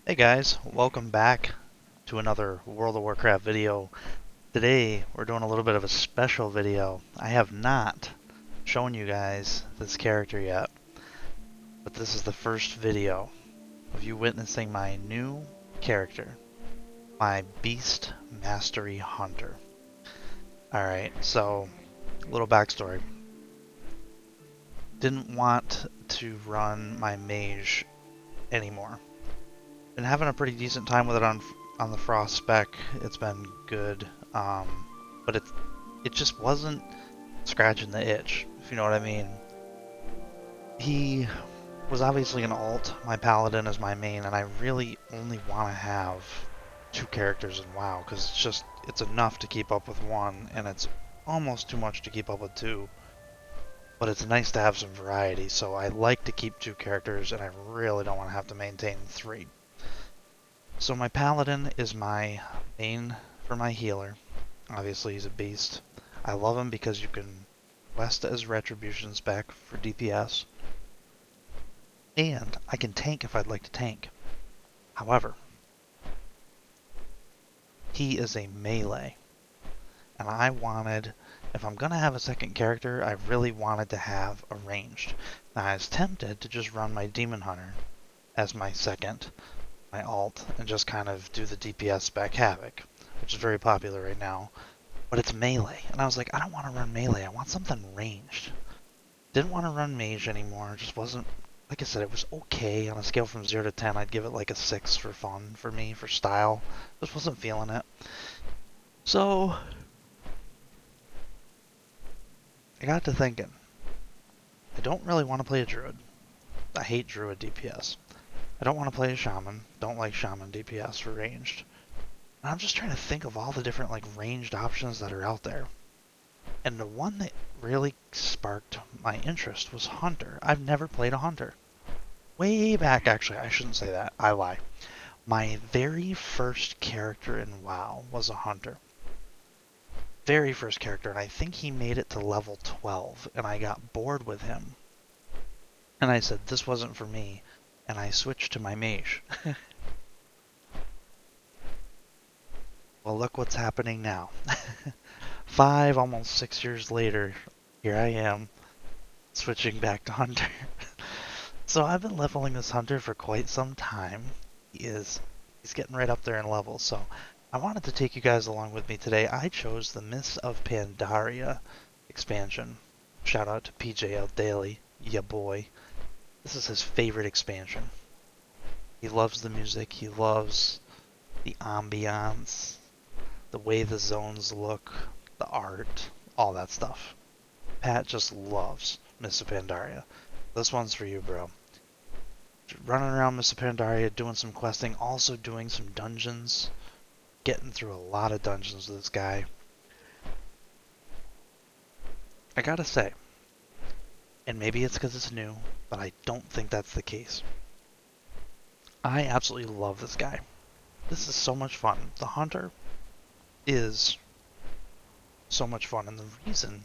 Hey guys, welcome back to another World of Warcraft video. Today we're doing a little bit of a special video. I have not shown you guys this character yet, but this is the first video of you witnessing my new character, my Beast Mastery Hunter. Alright, so a little backstory. Didn't want to run my mage anymore. Been having a pretty decent time with it on the Frost spec. It's been good, but it just wasn't scratching the itch, if you know what I mean. He was obviously an alt. My paladin is my main, and I really only want to have two characters in WoW because it's enough to keep up with one, and it's almost too much to keep up with two. But it's nice to have some variety, so I like to keep two characters, and I really don't want to have to maintain three. So my paladin is my main for my healer. Obviously he's a beast. I love him because you can quest as retribution spec for DPS. And I can tank if I'd like to tank. However, he is a melee. And I wanted, if I'm going to have a second character, I really wanted to have a ranged. Now I was tempted to just run my demon hunter as my second, my alt, and just kind of do the DPS spec Havoc, which is very popular right now, but it's melee. And I was like, I don't want to run melee, I want something ranged. Didn't want to run mage anymore, just wasn't, like I said, it was okay. On a scale from 0 to 10, I'd give it like a 6 for fun, for me, for style. Just wasn't feeling it. So, I got to thinking, I don't really want to play a druid. I hate druid DPS. I don't want to play a shaman. Don't like shaman DPS for ranged. And I'm just trying to think of all the different like ranged options that are out there. And the one that really sparked my interest was hunter. I've never played a hunter. Way back, actually, I shouldn't say that. I lie. My very first character in WoW was a hunter. Very first character, and I think he made it to level 12, and I got bored with him. And I said, this wasn't for me. And I switched to my mage. Well, look what's happening now. 5, almost 6 years later, here I am, switching back to hunter. So I've been leveling this hunter for quite some time. He's getting right up there in level, so I wanted to take you guys along with me today. I chose the Mists of Pandaria expansion. Shout out to PJL Daily, ya boy. This is his favorite expansion. He loves the music, he loves the ambiance, the way the zones look, the art, all that stuff. Pat just loves Mists of Pandaria. This one's for you, bro. Running around Mists of Pandaria, doing some questing, also doing some dungeons. Getting through a lot of dungeons with this guy. I gotta say, and maybe it's because it's new, but I don't think that's the case. I absolutely love this guy. This is so much fun. The hunter is so much fun, and the reason,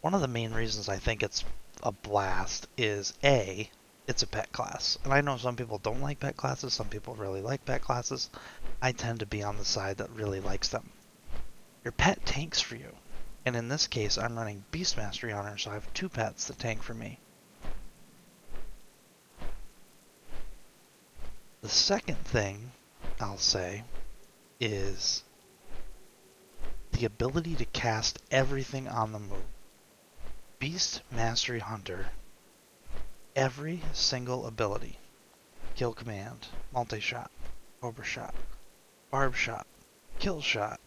one of the main reasons I think it's a blast is A, it's a pet class. And I know some people don't like pet classes, some people really like pet classes. I tend to be on the side that really likes them. Your pet tanks for you. And in this case, I'm running Beast Mastery Hunter, so I have two pets that tank for me. The second thing I'll say is the ability to cast everything on the move. Beast Mastery Hunter, every single ability, kill command, multi-shot, cobra shot, barb shot, kill shot,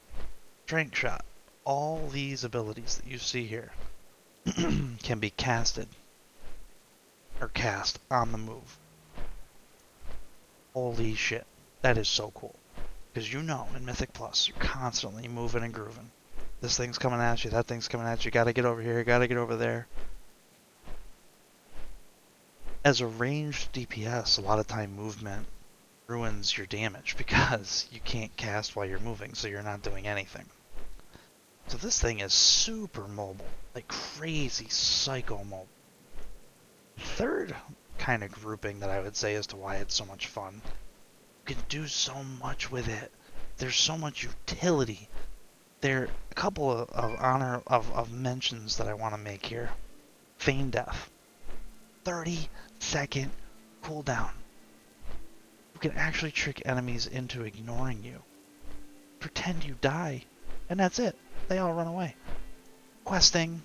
strength shot, all these abilities that you see here can be casted or cast on the move. Holy shit, that is so cool. Because you know, in Mythic Plus, you're constantly moving and grooving. This thing's coming at you, that thing's coming at you, gotta get over here, gotta get over there. As a ranged DPS, a lot of time movement ruins your damage because you can't cast while you're moving, so you're not doing anything. So this thing is super mobile, like crazy psycho mobile. Third kind of grouping that I would say as to why it's so much fun. can do so much with it. There's so much utility. There are a couple of mentions that I want to make here. Feign Death. 30-second cooldown. You can actually trick enemies into ignoring you. Pretend you die, and that's it. They all run away. Questing.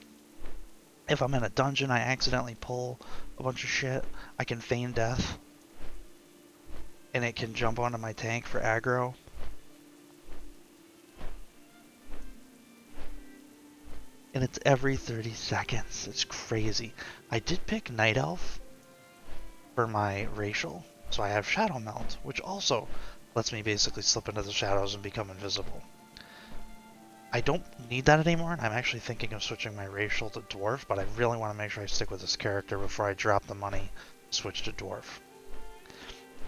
If I'm in a dungeon, I accidentally pull a bunch of shit, I can feign death, and it can jump onto my tank for aggro. And it's every 30 seconds. It's crazy. I did pick Night Elf for my racial, so I have Shadow Meld, which also lets me basically slip into the shadows and become invisible. I don't need that anymore, and I'm actually thinking of switching my racial to Dwarf, but I really want to make sure I stick with this character before I drop the money, switch to Dwarf.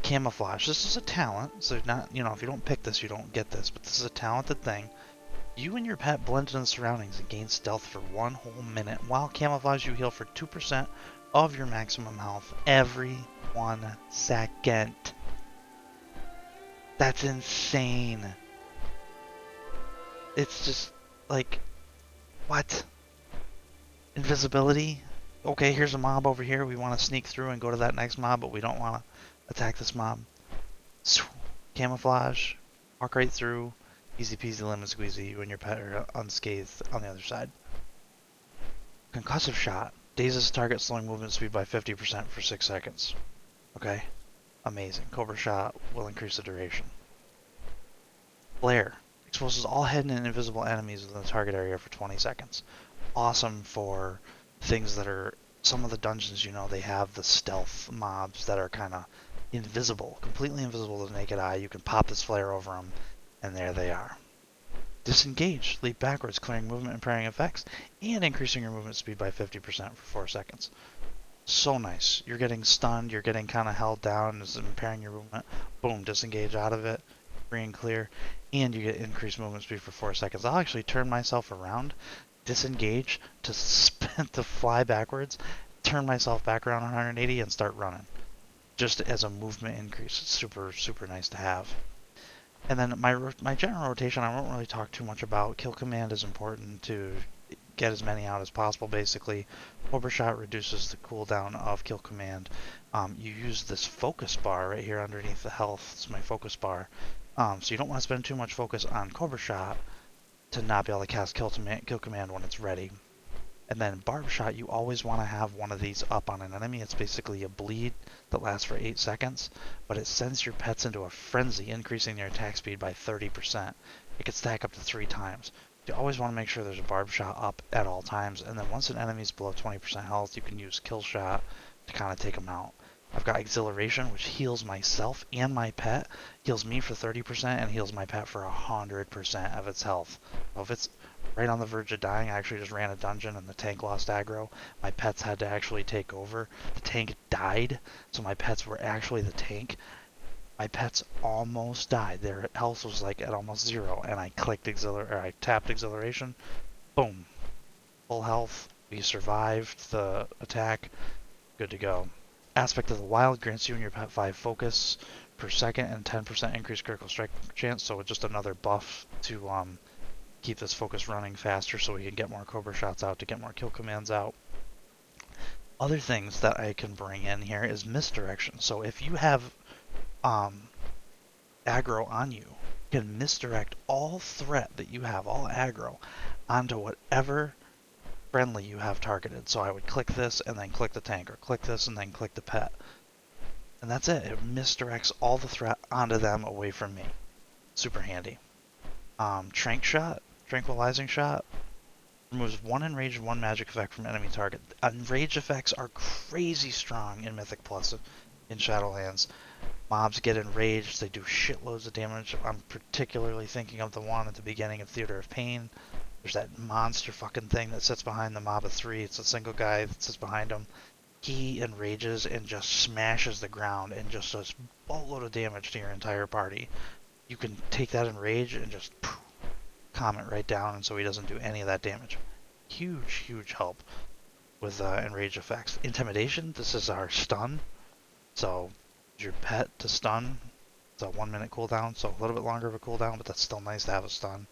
Camouflage. This is a talent, so not, you know, if you don't pick this, you don't get this, but this is a talented thing. You and your pet blend into the surroundings and gain stealth for 1 whole minute. While camouflage, you heal for 2% of your maximum health every 1 second. That's insane. It's just like, what? Invisibility? Okay, here's a mob over here. We want to sneak through and go to that next mob, but we don't want to attack this mob. Camouflage, walk right through, easy peasy lemon squeezy. You and your pet are unscathed on the other side. Concussive shot. Dazes target, slowing movement speed by 50% for 6 seconds. Okay, amazing. Cobra shot will increase the duration. Flare. Exposes all hidden and invisible enemies within the target area for 20 seconds. Awesome for things that are, some of the dungeons, you know, they have the stealth mobs that are kind of invisible, completely invisible to the naked eye. You can pop this flare over them, and there they are. Disengage. Leap backwards, clearing movement and parrying effects, and increasing your movement speed by 50% for 4 seconds. So nice. You're getting stunned, you're getting kind of held down, it's impairing your movement. Boom, disengage out of it, free and clear, and you get increased movement speed for 4 seconds. I'll actually turn myself around, disengage to to fly backwards, turn myself back around 180 and start running. Just as a movement increase. It's super, super nice to have. And then my general rotation, I won't really talk too much about. Kill command is important to get as many out as possible, basically. Cobra shot reduces the cooldown of kill command. You use this focus bar right here underneath the health. It's my focus bar. So you don't want to spend too much focus on Cobra shot to not be able to cast kill command when it's ready. And then barb shot, you always want to have one of these up on an enemy. It's basically a bleed that lasts for 8 seconds, but it sends your pets into a frenzy, increasing their attack speed by 30%. It can stack up to 3 times. You always want to make sure there's a barb shot up at all times, and then once an enemy's below 20% health, you can use kill shot to kind of take them out. I've got Exhilaration, which heals myself and my pet, heals me for 30%, and heals my pet for 100% of its health. So if it's right on the verge of dying, I actually just ran a dungeon and the tank lost aggro. My pets had to actually take over. The tank died, so my pets were actually the tank. My pets almost died. Their health was like at almost 0, and I I tapped Exhilaration. Boom. Full health. We survived the attack. Good to go. Aspect of the Wild grants you and your pet 5 focus per second and 10% increased critical strike chance, so it's just another buff to keep this focus running faster so we can get more Cobra shots out to get more kill commands out. Other things that I can bring in here is Misdirection. So if you have aggro on you, you can misdirect all threat that you have, all aggro, onto whatever friendly you have targeted. So I would click this and then click the tank, or click this and then click the pet. And that's it. It misdirects all the threat onto them away from me. Super handy. Tranquilizing shot, removes 1 enraged, 1 magic effect from enemy target. Enraged effects are crazy strong in Mythic Plus in Shadowlands. Mobs get enraged, they do shitloads of damage. I'm particularly thinking of the one at the beginning of Theater of Pain. There's that monster fucking thing that sits behind the mob of 3. It's a single guy that sits behind him. He enrages and just smashes the ground and just does a boatload of damage to your entire party. You can take that enrage and just calm it right down, and so he doesn't do any of that damage. Huge, huge help with enrage effects. Intimidation, this is our stun. So your pet to stun It's a 1 minute cooldown, so a little bit longer of a cooldown, but that's still nice to have a stun.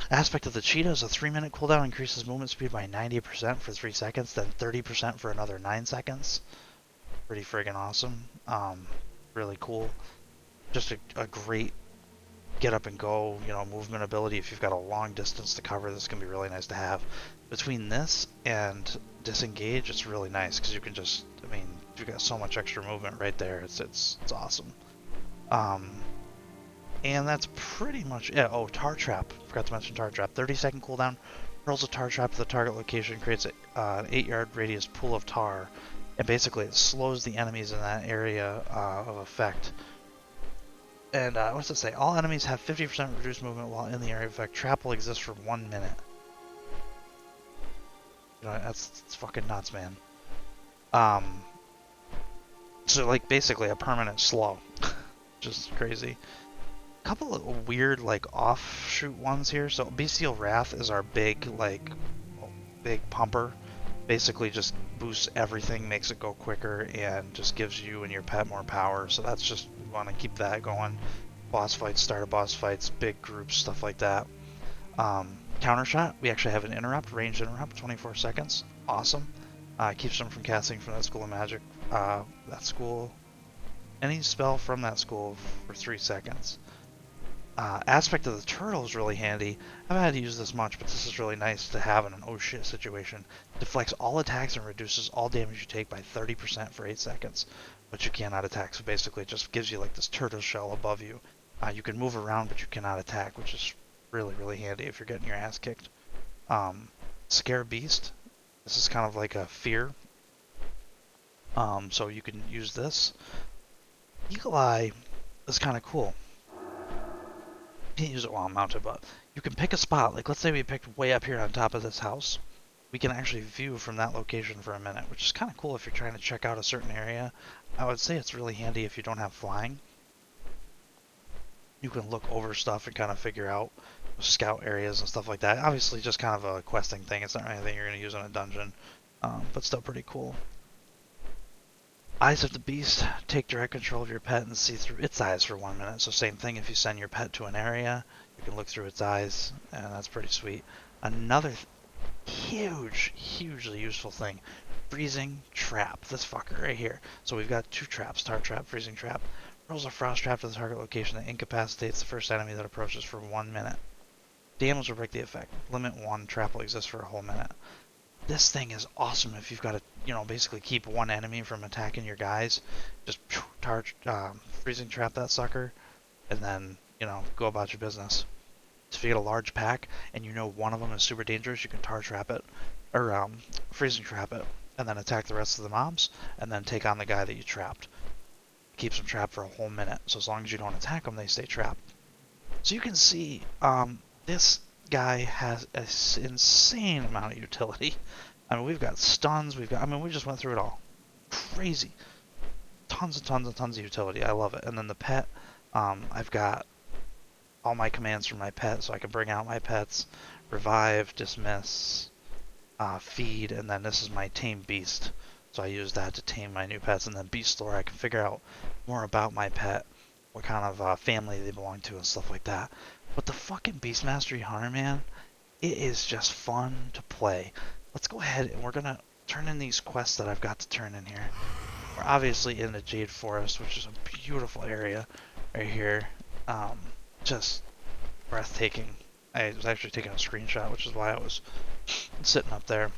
Aspect of the cheetah is a 3 minute cooldown, increases movement speed by 90% for 3 seconds, then 30% for another 9 seconds. Pretty friggin' awesome. Really cool. Just a great get up and go, you know, movement ability. If you've got a long distance to cover, this can be really nice to have. Between this and disengage, it's really nice because you can just, I mean, you've got so much extra movement right there. It's awesome. And that's pretty much it. Oh, tar trap. Forgot to mention tar trap. 30-second cooldown. Hurls a tar trap to the target location, creates an 8-yard radius pool of tar, and basically it slows the enemies in that area of effect. And what's it say? All enemies have 50% reduced movement while in the area of effect. Trap will exist for 1 minute. You know, that's fucking nuts, man. So like basically a permanent slow. Just crazy. Couple of weird like offshoot ones here. So Bestial Wrath is our big pumper. Basically just boosts everything, makes it go quicker, and just gives you and your pet more power. So that's just, we want to keep that going. Boss fights, start of boss fights, big groups, stuff like that. Counter shot, we actually have an interrupt, ranged interrupt, 24 seconds. Awesome. Keeps them from casting from that school of magic. Any spell from that school for 3 seconds. Aspect of the turtle is really handy. I haven't had to use this much, but this is really nice to have in an oh shit situation. Deflects all attacks and reduces all damage you take by 30% for 8 seconds, but you cannot attack. So basically it just gives you like this turtle shell above you. You can move around, but you cannot attack, which is really, really handy if you're getting your ass kicked. Scare Beast. This is kind of like a fear. So you can use this. Eagle Eye is kind of cool. You can't use it while mounted, but you can pick a spot. Like, let's say we picked way up here on top of this house. We can actually view from that location for a minute, which is kind of cool if you're trying to check out a certain area. I would say it's really handy if you don't have flying. You can look over stuff and kind of figure out scout areas and stuff like that. Obviously, just kind of a questing thing. It's not anything you're going to use in a dungeon, but still pretty cool. Eyes of the Beast, take direct control of your pet and see through its eyes for 1 minute. So same thing, if you send your pet to an area, you can look through its eyes, and that's pretty sweet. Another hugely useful thing, Freezing Trap, this fucker right here. So we've got 2 traps, Tar Trap, Freezing Trap. Rolls a Frost Trap to the target location that incapacitates the first enemy that approaches for 1 minute. Damage will break the effect. Limit 1, trap will exist for a whole minute. This thing is awesome if you've got to, you know, basically keep one enemy from attacking your guys. Just freezing trap that sucker, and then, you know, go about your business. So if you get a large pack and you know one of them is super dangerous, you can tar trap it, or freezing trap it, and then attack the rest of the mobs, and then take on the guy that you trapped. It keeps them trapped for a whole minute, so as long as you don't attack them, they stay trapped. So you can see, this guy has an insane amount of utility. I mean, we've got stuns, we just went through it all. Crazy. Tons of utility. I love it. And then the pet, I've got all my commands from my pet, so I can bring out my pets, revive, dismiss, feed, and then this is my tame beast. So I use that to tame my new pets, and then beast lore, I can figure out more about my pet, what kind of family they belong to and stuff like that. But the fucking Beast Mastery Hunter, man, it is just fun to play. Let's go ahead and we're going to turn in these quests that I've got to turn in here. We're obviously in the Jade Forest, which is a beautiful area right here. Just breathtaking. I was actually taking a screenshot, which is why I was sitting up there.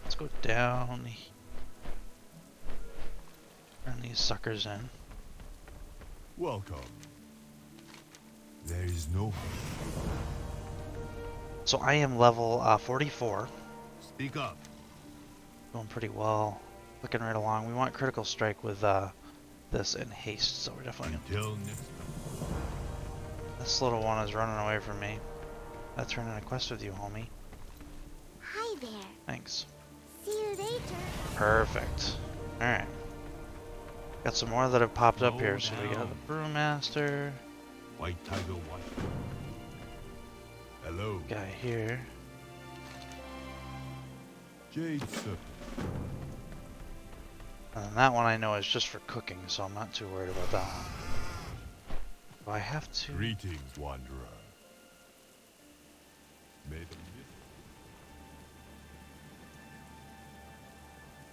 Let's go down. Turn these suckers in. Welcome. There is no. So I am level 44. Speak up. Going pretty well. Looking right along. We want critical strike with this in haste, so we're definitely Until next time. This little one is running away from me. I turn in a quest with you, homie. Hi there. Thanks. See you later. Perfect. Alright. Got some more that have popped up here. So we got down. the Brewmaster. White Tiger White. Hello. Guy here. Jade Serpent. And then that one I know is just for cooking, so I'm not too worried about that one. Do I have to... Greetings, wanderer. May the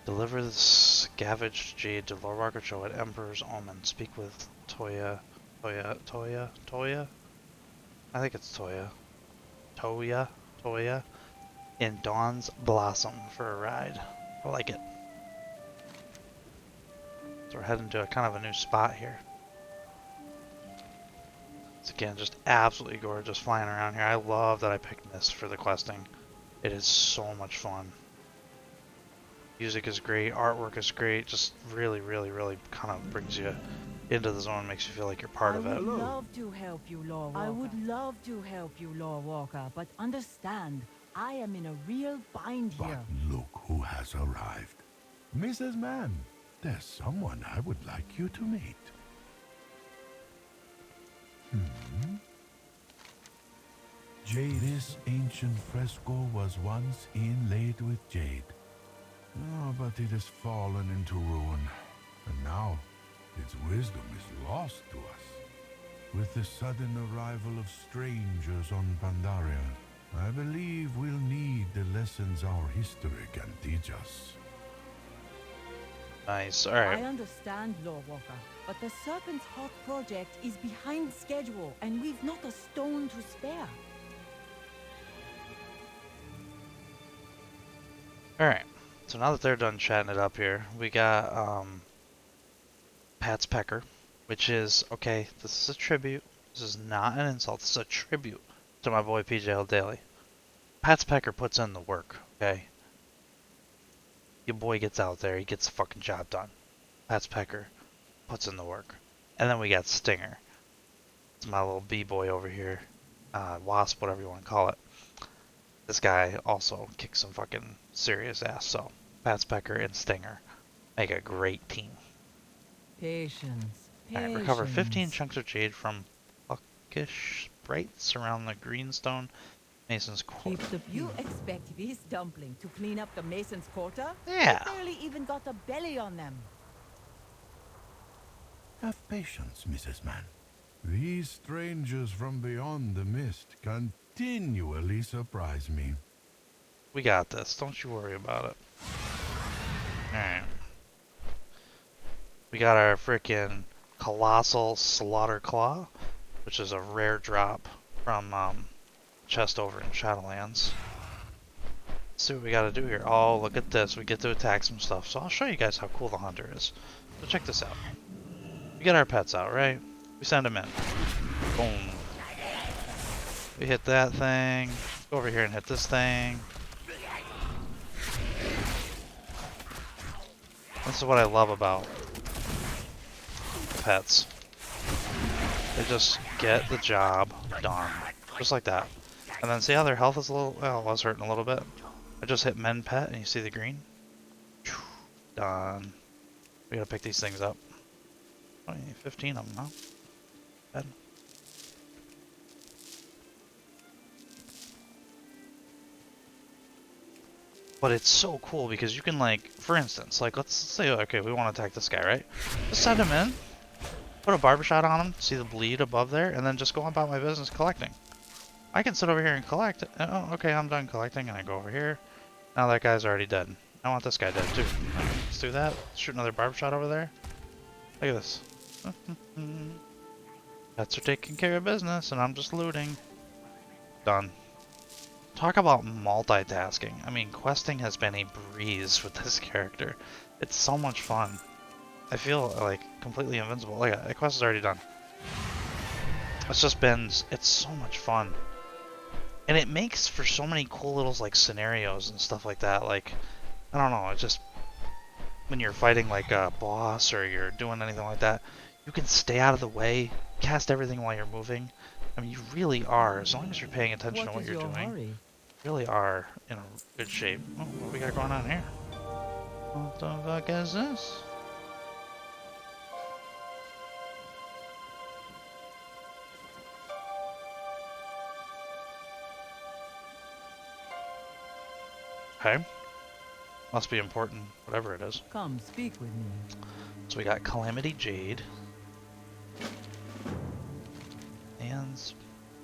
Deliver the scavenged jade to Lord Walker Cho at Emperor's Omen. Speak with Toya. Toya? I think it's Toya. Toya. In Dawn's Blossom for a ride. I like it. So we're heading to a kind of a new spot here. It's again just absolutely gorgeous flying around here. I love that I picked Mist for the questing. It is so much fun. Music is great, artwork is great, just really, really, really kind of brings you into the zone, makes you feel like you're part of it. I would love to help you, Lord Walker. I would love to help you, Lord Walker, but understand, I am in a real bind here. But look who has arrived. Mrs. Mann, there's someone I would like you to meet. Jade's ancient fresco was once inlaid with jade. Oh, but it has fallen into ruin, and now its wisdom is lost to us. With the sudden arrival of strangers on Pandaria, I believe we'll need the lessons our history can teach us. Nice, alright. I understand, Lord Walker, but the Serpent's Heart project is behind schedule, and we've not a stone to spare. Alright, so now that they're done chatting it up here, we got Pat's Pecker, which is, okay, this is a tribute. This is not an insult, this is a tribute to my boy PJL Daily. Pat's Pecker puts in the work, okay? Your boy gets out there, he gets the fucking job done. Pat's Pecker puts in the work. And then we got Stinger. It's my little B-boy over here. Wasp, whatever you want to call it. This guy also kicks some fucking serious ass, so Pat's Pecker and Stinger make a great team. Patience. Alright, recover 15 chunks of jade from Puckish sprites around the greenstone Mason's Quarter. You expect this dumpling to clean up the Mason's Quarter? Yeah. They barely even got a belly on them. Have patience, Mrs. Mann. These strangers from beyond the mist continually surprise me. We got this, don't you worry about it. Alright. We got our freaking Colossal Slaughter Claw, which is a rare drop from chest over in Shadowlands. Let's see what we gotta do here. Oh, look at this. We get to attack some stuff. So I'll show you guys how cool the hunter is. So check this out. We get our pets out, right? We send them in. Boom. We hit that thing. Go over here and hit this thing. This is what I love about pets. They just get the job done. Just like that. And then see how their health is a little, well, it was hurting a little bit. I just hit men pet and you see the green? Done. We gotta pick these things up. 15 of them, huh? Bad. But it's so cool because you can, like, for instance, like, let's say, okay, we want to attack this guy, right? Just send him in, put a barber shot on him, see the bleed above there, and then just go about my business collecting. I can sit over here and collect. Oh, okay, I'm done collecting, and I go over here. Now that guy's already dead. I want this guy dead, too. Let's do that. Shoot another barber shot over there. Look at this. Pets are taking care of business, and I'm just looting. Done. Talk about multitasking. I mean, questing has been a breeze with this character. It's so much fun. I feel like completely invincible. Look at that, the quest is already done. It's just been, it's so much fun. And it makes for so many cool little like scenarios and stuff like that. Like, I don't know, it just, when you're fighting like a boss or you're doing anything like that, you can stay out of the way, cast everything while you're moving. I mean, you really are, as long as you're paying attention to what you're doing. Hurry? Really are in a good shape. Oh, what we got going on here? What the fuck is this? Okay. Must be important, whatever it is. Come speak with me. So we got Calamity Jade.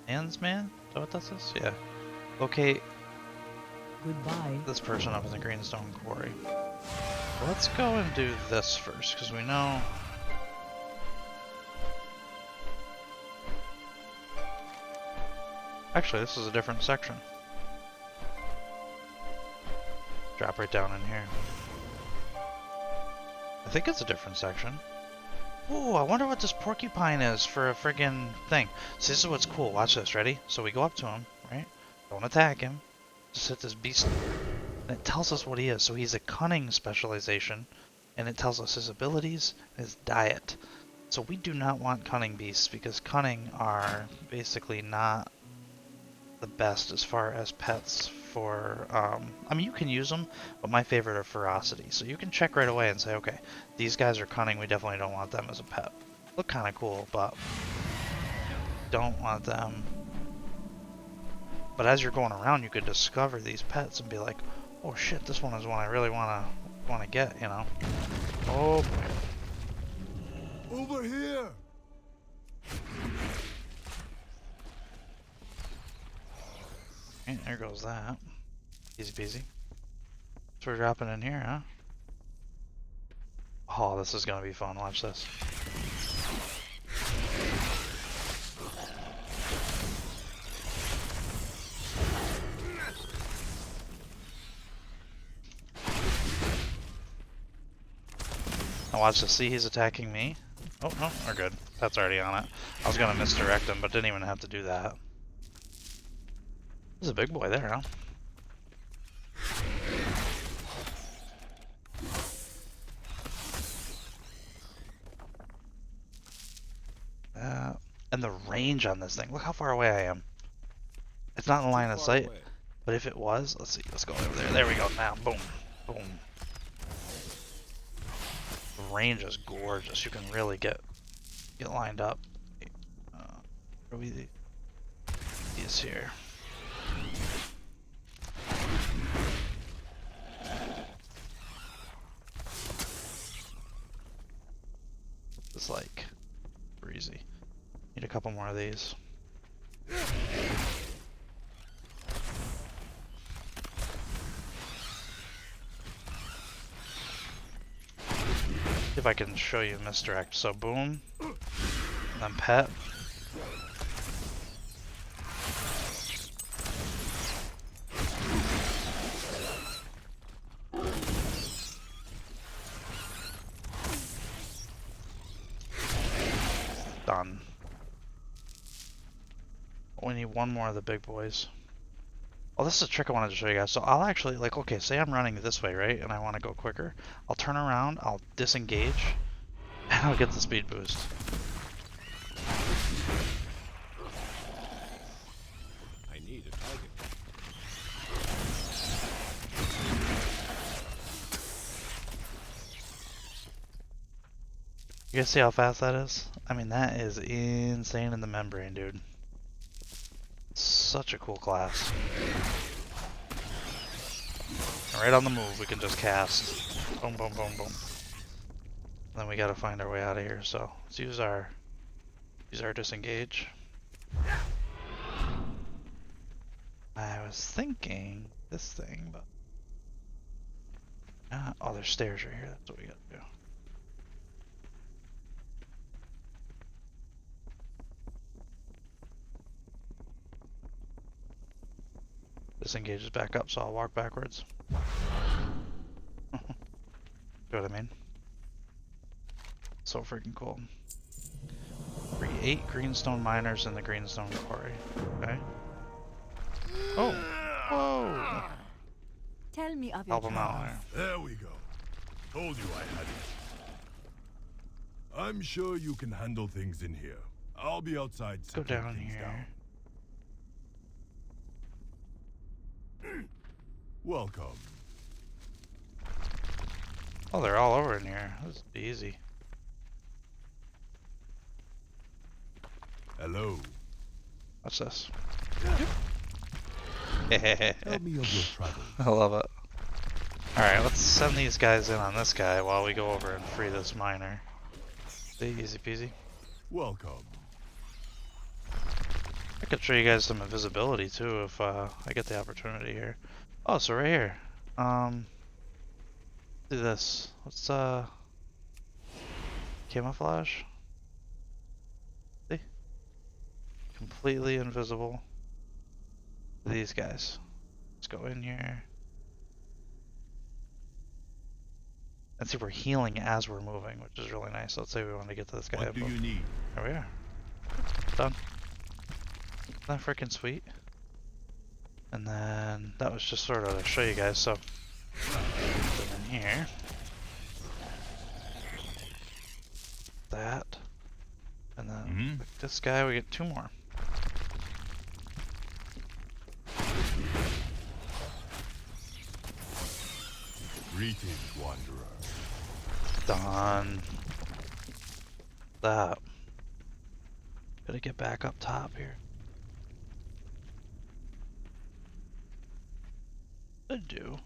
Hands man? Is that what this is? Yeah. Locate Goodbye. this person up in the Greenstone Quarry. Let's go and do this first, because we know... Actually, this is a different section. Drop right down in here. I think it's a different section. Ooh, I wonder what this porcupine is for a friggin' thing. So this is what's cool. Watch this. Ready? So we go up to him, right? Don't attack him. Just hit this beast. And it tells us what he is. So he's a cunning specialization. And it tells us his abilities and his diet. So we do not want cunning beasts because cunning are basically not the best as far as pets for, I mean, you can use them, but my favorite are ferocity. So you can check right away and say, okay, these guys are cunning, we definitely don't want them as a pet. Look kind of cool, but don't want them. But as you're going around, you could discover these pets and be like, oh shit, this one is one I really want to get, you know? Oh boy. Over here! Okay, there goes that. Easy peasy. So we're dropping in here, huh? Oh, this is gonna be fun. Watch this. Now watch this. See, he's attacking me. Oh, no, we're good. That's already on it. I was gonna misdirect him, but didn't even have to do that. There's a big boy there, huh? And the range on this thing. Look how far away I am. It's not in line of sight, but if it was, let's see. Let's go over there. There we go. Now, boom, boom. The range is gorgeous. You can really get lined up. Where are we? He's here. It's like breezy. Need a couple more of these. See if I can show you misdirect. So boom, and then pet. Done. We need one more of the big boys. Oh, this is a trick I wanted to show you guys. So I'll actually, like, okay, say I'm running this way, right? And I want to go quicker. I'll turn around, I'll disengage, and I'll get the speed boost. I need a target. You guys see how fast that is? I mean, that is insane in the membrane, dude. Such a cool class. And right on the move, we can just cast. Boom, boom, boom, boom. And then we gotta find our way out of here, so let's use our disengage. I was thinking this thing, but oh, there's stairs right here. That's what we gotta do. Disengages back up, so I'll walk backwards. See what I mean? So freaking cool. Create greenstone miners in the greenstone quarry. Okay. Oh! Whoa! Tell me of your Help him out there. There we go. Told you I had it. I'm sure you can handle things in here. I'll be outside. Go settling down things here. down. Welcome. Oh, they're all over in here. This will be easy. Hello. What's this? Tell me of your travels. I love it. Alright, let's send these guys in on this guy while we go over and free this miner. Easy peasy. Welcome. I could show you guys some invisibility too if I get the opportunity here. Oh, so right here. Do this. Let's camouflage. See? Completely invisible to these guys. Let's go in here. And see, we're healing as we're moving, which is really nice. Let's say we want to get to this guy. What do you need? There we are. Done. Isn't that freaking sweet? And then that was just sort of to show you guys. So in here, that, and then this guy, we get 2 more. Greetings, wanderer. Done. That. Gotta get back up top here. Could do.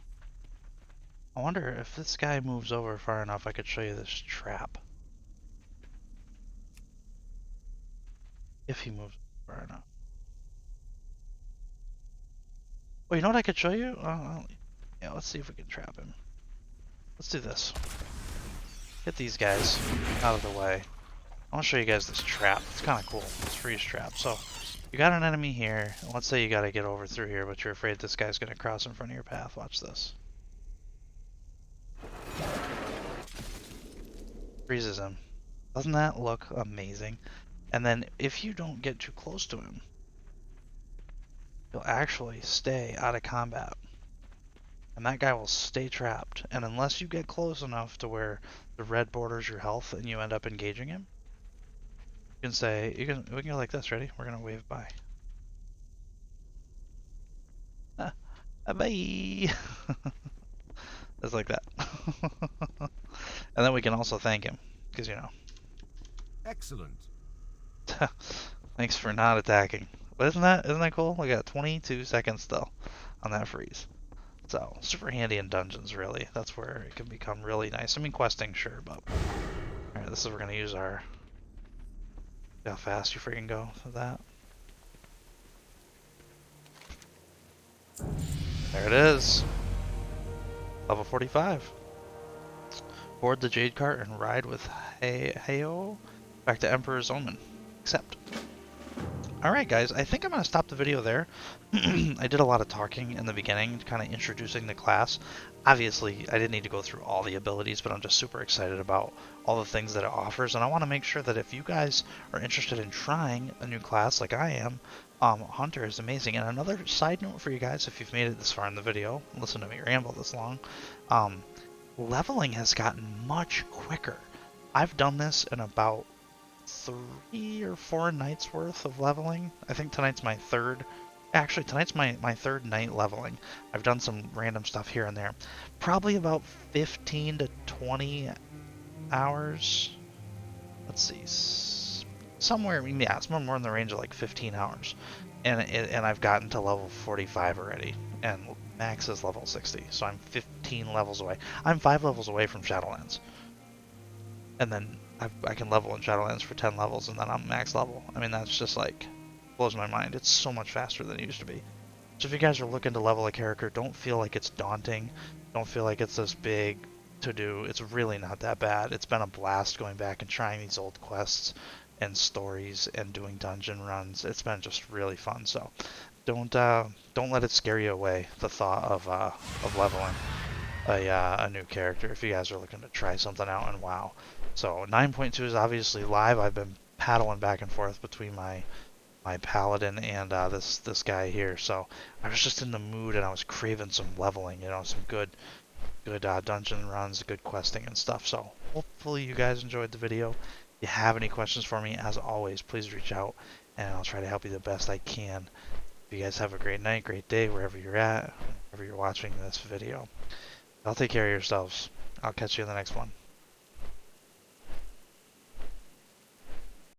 I wonder if this guy moves over far enough, I could show you this trap. If he moves far enough. Well, you know what I could show you? Yeah, let's see if we can trap him. Let's do this. Get these guys out of the way. I want to show you guys this trap. It's kind of cool. This freeze trap. So, you got an enemy here. Let's say you got to get over through here, but you're afraid this guy's going to cross in front of your path. Watch this. Freezes him. Doesn't that look amazing? And then if you don't get too close to him, you'll actually stay out of combat. And that guy will stay trapped. And unless you get close enough to where the red borders your health and you end up engaging him, you can say, we can go like this, ready? We're gonna wave by. Bye! Just like that. And then we can also thank him, because you know. Excellent. Thanks for not attacking. But isn't that cool? We got 22 seconds still on that freeze. So, super handy in dungeons, really. That's where it can become really nice. I mean, questing, sure, but... Alright, this is we're gonna use our... See how fast you freaking go with that. There it is. Level 45. Board the Jade Cart and ride with Heyo back to Emperor's Omen. Accept. Alright guys, I think I'm going to stop the video there. I did a lot of talking in the beginning, kind of introducing the class. Obviously, I didn't need to go through all the abilities, but I'm just super excited about all the things that it offers. And I want to make sure that if you guys are interested in trying a new class like I am, Hunter is amazing. And another side note for you guys, if you've made it this far in the video, listen to me ramble this long, leveling has gotten much quicker. I've done this in about 3 or 4 nights worth of leveling. I think tonight's my third. Actually, tonight's my third night leveling. I've done some random stuff here and there. Probably about 15 to 20 hours. Let's see. Somewhere, yeah, it's more in the range of like 15 hours. And I've gotten to level 45 already. And max is level 60. So I'm 15 levels away. I'm 5 levels away from Shadowlands. And then I can level in Shadowlands for 10 levels and then I'm max level. I mean, that's just like, blows my mind. It's so much faster than it used to be. So if you guys are looking to level a character, don't feel like it's daunting. Don't feel like it's this big to do. It's really not that bad. It's been a blast going back and trying these old quests and stories and doing dungeon runs. It's been just really fun. So don't let it scare you away, the thought of leveling a new character if you guys are looking to try something out and WoW. So 9.2 is obviously live. I've been paddling back and forth between my paladin and this guy here. So I was just in the mood and I was craving some leveling, you know, some good dungeon runs, good questing and stuff. So hopefully you guys enjoyed the video. If you have any questions for me, as always, please reach out and I'll try to help you the best I can. You guys have a great night, great day, wherever you're at, wherever you're watching this video. I'll take care of yourselves. I'll catch you in the next one.